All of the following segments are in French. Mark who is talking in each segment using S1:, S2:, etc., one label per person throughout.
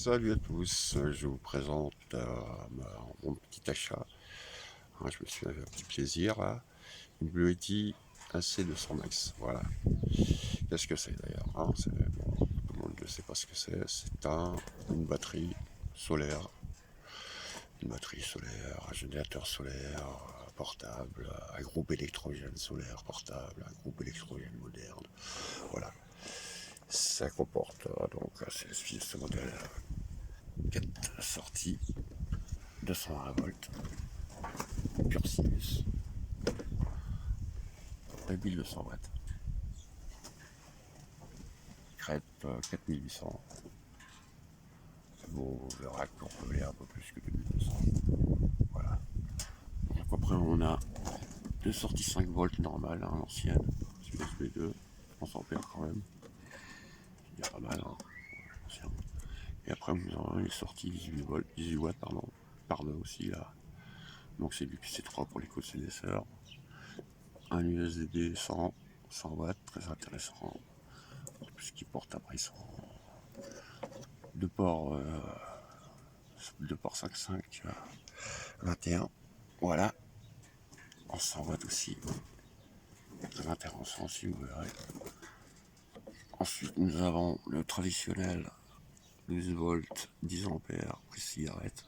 S1: Salut à tous, je vous présente mon petit achat. Je me suis fait un petit plaisir là. Une Blue Yeti AC200 Max. Voilà. Qu'est-ce que c'est d'ailleurs bon, tout le monde ne sait pas ce que c'est. C'est une batterie solaire. Une batterie solaire, un générateur solaire portable, un groupe électrogène solaire portable, un groupe électrogène moderne. Voilà. Ça comporte c'est ce modèle 4 sorties 220 volts, pur sinus, 2200 watts, crête 4800. Vous verrez qu'on peut aller un peu plus que 2200. Voilà. Donc après on a deux sorties 5 volts normales, l'ancienne, USB 2, 300 ampères quand même. C'est déjà pas mal, l'ancien. Et après nous avons les sorties 18 volts, 18 watts par deux aussi là. Donc c'est du QC3 pour les co-CDSR. Un USB 100 watts, très intéressant. Ce qui porte après son deux ports 5.5 21. Voilà. En 100 watts aussi. Très intéressant si vous verrez. Ensuite nous avons le traditionnel 12 volts 10 ampères prise cigarette.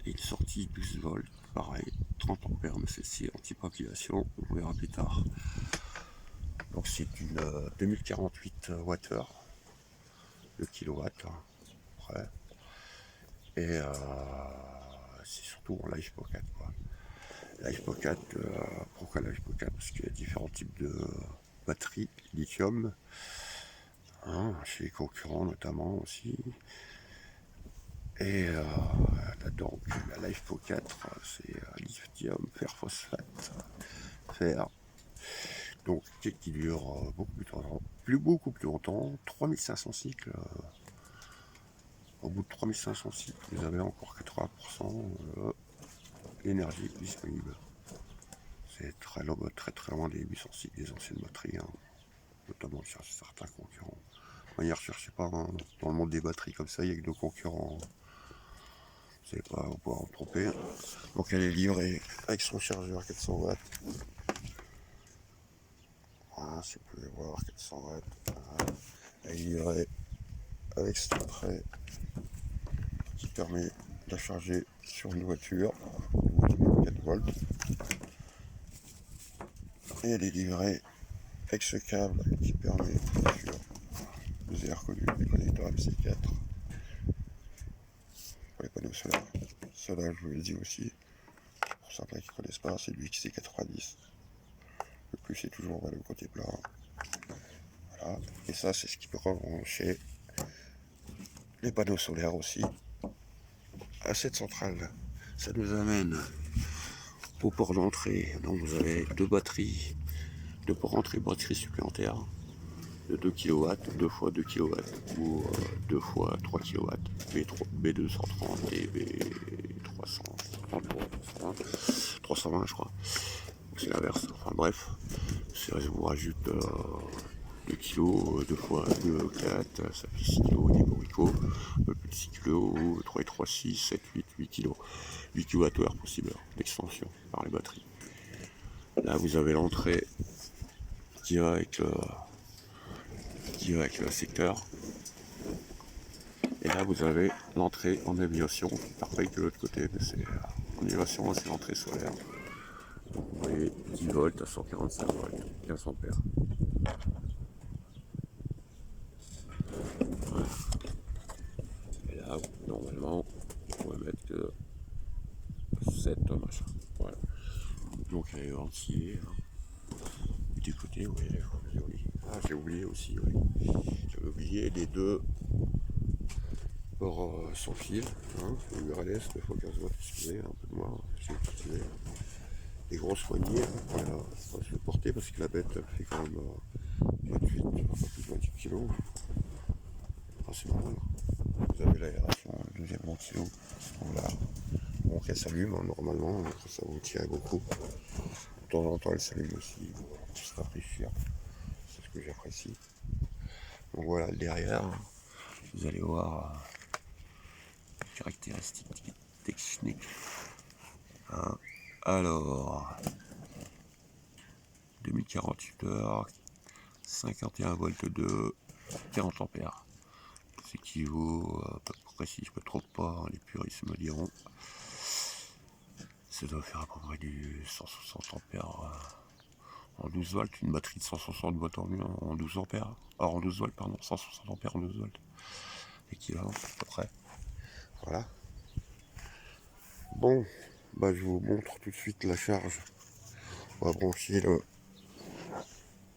S1: Et une sortie 12 volts, pareil, 30 ampères, mais celle-ci anti-population, on verra plus tard. Donc c'est une 2048 Wh, le kilowatt, après. Et c'est surtout en Live Pocket, quoi. Live Pocket, pourquoi Live Pocket? Parce qu'il y a différents types de batteries, lithium, chez les concurrents notamment aussi. Et donc la Live Pocket, c'est lithium, fer phosphate, fer. Donc qui dure beaucoup plus longtemps, 3500 cycles. Au bout de 3500 cycles, vous avez encore 80% d'énergie disponible. C'est très loin des 800 cycles des anciennes batteries, notamment chez certains concurrents. Ne recherchez pas, dans le monde des batteries comme ça, il n'y a que deux concurrents. Vous n'allez pas pouvoir en tromper. Donc elle est livrée avec son chargeur 400 watts. Voilà, si vous pouvez voir 400 watts. Voilà. Elle est livrée avec cet entrée qui permet de la charger sur une voiture 4 volts. Et elle est livrée avec ce câble qui permet, bien sûr, vous avez reconnu les connecteurs MC4 pour les panneaux solaires. Cela, je vous l'ai dit aussi, pour certains qui ne connaissent pas, c'est du XC90. Le plus, c'est toujours le côté plat. Voilà. Et ça, c'est ce qui peut rebrancher les panneaux solaires aussi à cette centrale. Ça nous amène au port d'entrée. Donc vous avez deux batteries, deux ports d'entrée batteries supplémentaires de 2 kW, 2 fois 2 kW ou 2 fois 3 kW, B230 et B330, 320 je crois. C'est l'inverse. Enfin bref, si vous rajoute 2 kg, 2 fois 2, 4, ça fait 6 kg des boricots, un peu plus de 6 kg, 3 et 3, 6, 7, 8 kg. 8 kWh possible d'extension par les batteries. Là vous avez l'entrée qui va avec le secteur. Et là vous avez l'entrée en élévation qui part pareil de l'autre côté, mais c'est en élévation, c'est l'entrée solaire. Donc vous voyez 10 volts à 145 volts, 15 ampères. Voilà. Et là, normalement, on va mettre que 7 machin. Voilà. Donc elle est ventillée. Du côté, oui, joli. Ah, j'ai oublié aussi, oui. J'avais oublié les deux ports sans fil, le URLS, 915 watts, excusez, un peu de moins, j'ai utilisé des grosses poignées, voilà, je vais porter parce que la bête elle fait quand même 28, un peu plus de 28 kg. Ah, c'est normal. Vous avez l'aération, le deuxième ventilo, voilà. Donc elle s'allume normalement, ça vous tire beaucoup. De temps en temps elle s'allume aussi pour se rafraîchir, c'est ce que j'apprécie. Donc voilà, derrière, Vous allez voir les caractéristiques techniques. Hein. Alors, 2048 heures, 51 volts de 40 ampères. Ce qui vaut, à peu près, si je ne me trompe pas, les puristes me diront, ça doit faire à peu près du 160 ampères en 12 volts, une batterie de 160 volts en 12 ampères, alors en 12 volts, pardon, 160 ampères en 12 volts, équivalent à peu près. Voilà. Bon, bah je vous montre tout de suite la charge. On va brancher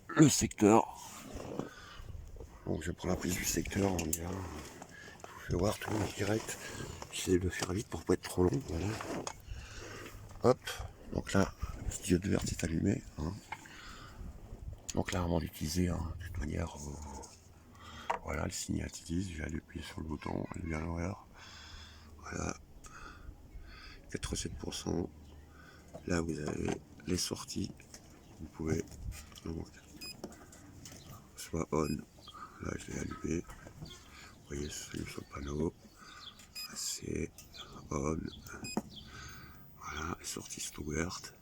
S1: le secteur. Donc je prends la prise du secteur, on y va. Je vous fais voir tout en direct. J'essaie de le faire vite pour pas être trop long. Voilà. Hop, donc là, le petit diode vert est allumé. Hein. Donc là, avant d'utiliser, de toute manière, voilà, le signal utilise. J'ai appuyé sur le bouton, il est bien à l'horaire. Voilà, 87%. Là, vous avez les sorties. Vous pouvez, donc, soit on. Là, je l'ai allumé. Vous voyez, c'est sur le panneau. C'est on. Voilà, les sorties sont ouvertes.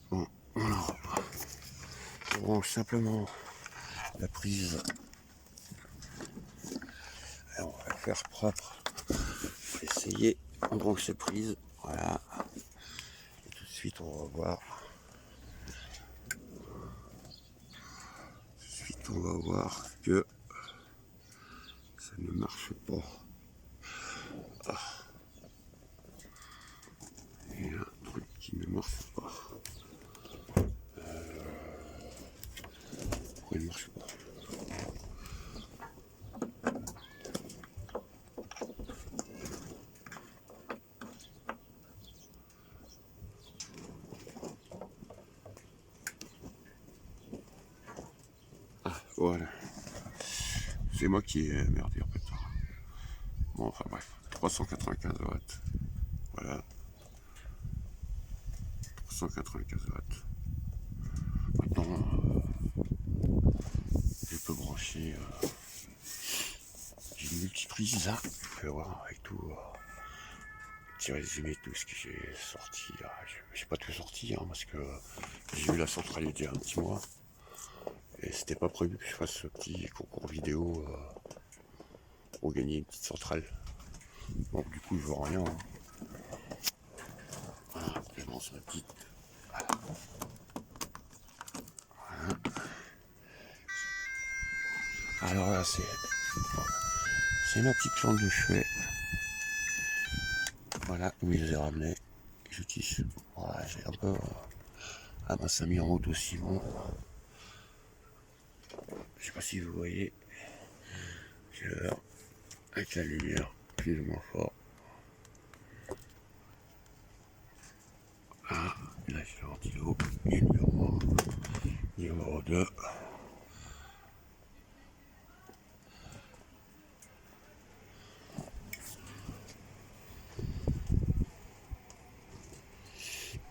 S1: Bon, voilà. On branche simplement la prise. Et on va faire propre. On va essayer. On branche la prise. Voilà. Et tout de suite, on va voir. Tout de suite, on va voir que ça ne marche pas. Ah. Il y a un truc qui ne marche pas. Pourquoi il ne marche pas? Ah, voilà. C'est moi qui ai merdé en fait. Bon, enfin bref. 395 watts. Voilà. 395 watts. Maintenant, je peux brancher. J'ai une multiprise là. Vous pouvez voir avec tout. Petit résumé de tout ce que j'ai sorti. J'ai pas tout sorti parce que j'ai eu la centralité il y a un petit mois. Et c'était pas prévu que je fasse ce petit concours vidéo pour gagner une petite centrale. Donc du coup je vois rien. Voilà, je lance ma petite. Voilà. Alors là c'est ma petite plante de chevet. Voilà, où je les ai ramenés. J'utilise. Voilà, j'ai un peu. Ah bah ça a mis en route aussi bon. Je sais pas si vous voyez. J'ai l'heure avec la lumière plus ou moins fort. Ah, là j'ai le ventilo. Et numéro 2.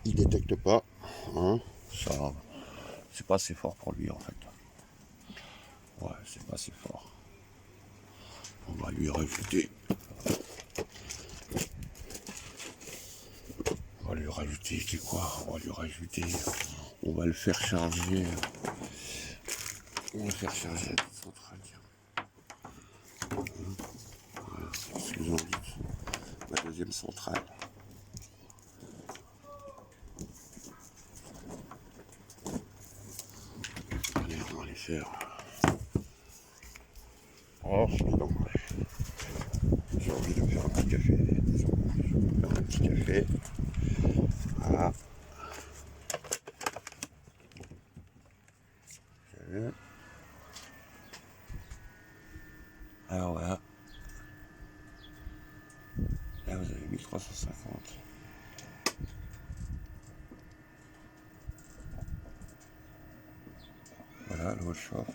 S1: Il détecte pas. Hein, ça, c'est pas assez fort pour lui en fait. Ouais, c'est pas assez fort. On va lui rajouter. On va lui rajouter, c'est quoi? On va lui rajouter. On va le faire charger. On va le faire charger à toute centrale. Voilà, c'est ce que j'en dis. Ma deuxième centrale. Allez, on va les faire. Oh, c'est bon. J'ai envie de faire un petit café. Je vais faire un petit café. Voilà. Alors voilà. Là vous avez 1350. Voilà, l'eau chauffe.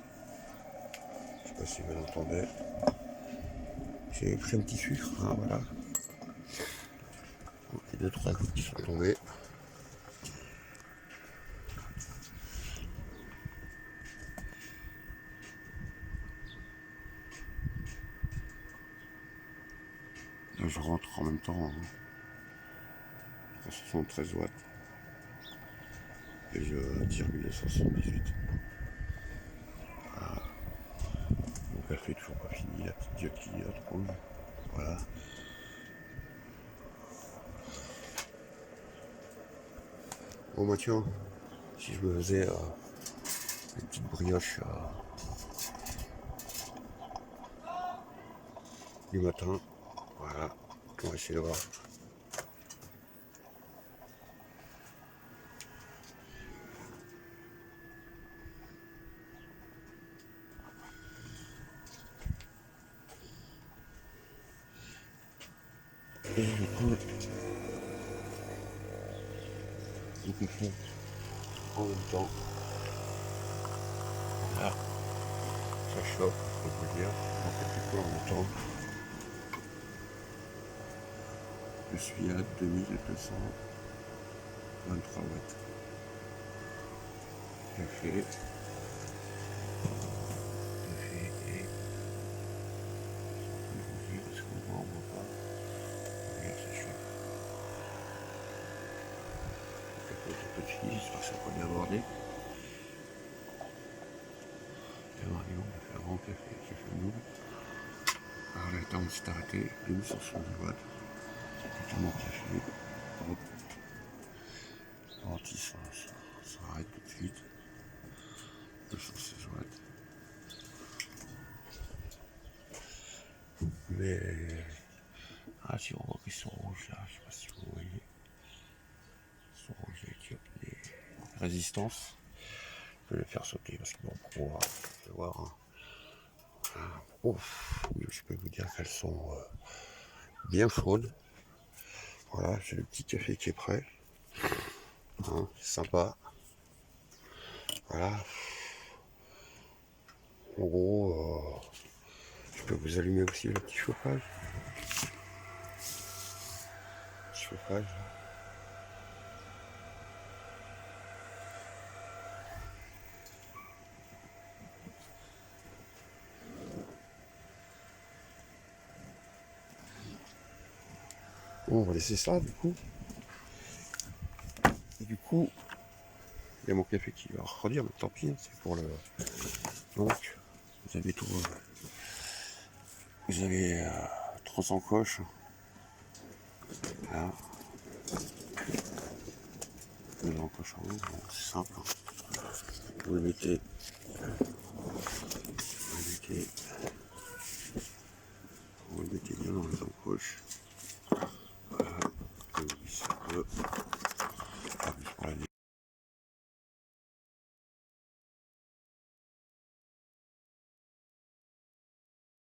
S1: Je sais pas si vous l'entendez. J'ai pris un petit sucre, voilà. Et 2-3 gouttes qui sont tombées. je rentre en même temps, hein. 373 watts. Et je tire 1978. Voilà. Mon café est toujours pas fini, la petite diode clignote rouge. Voilà. Bon bah tiens, si je me faisais une petite brioche du matin, voilà, on va essayer de voir. Et du coup, le café en même temps, là, ça chauffe, on peut dire, on fait du coup en même temps. Je suis à 2223 watts. Café et parce qu'on voit, on voit pas. Regarde, ça chauffe. Le café est tout petit, j'espère que ça va bien aborder. Et on va faire un grand café qui fait nous. Alors là, le temps s'est arrêté, 2170 watts. C'est tout mon café. Hop. Anti, ça arrête tout de suite. 216 watts. Mais si on voit qu'ils sont rouges là, je sais pas si vous voyez. Ils sont rouges avec les résistances. Je vais les faire sauter parce qu'ils vont pouvoir voir. Ouf, je peux vous dire qu'elles sont bien chaudes. Voilà, j'ai le petit café qui est prêt. Hein, c'est sympa. Voilà. En gros, je peux vous allumer aussi le petit chauffage. Chauffage. Bon, on va laisser ça du coup. Et du coup, il y a mon café qui va refroidir, mais tant pis, c'est pour le. Donc, vous avez tout. Vous avez 300 coches. Là. Vous l'encoche en haut, bon, c'est simple. Hein. Vous le mettez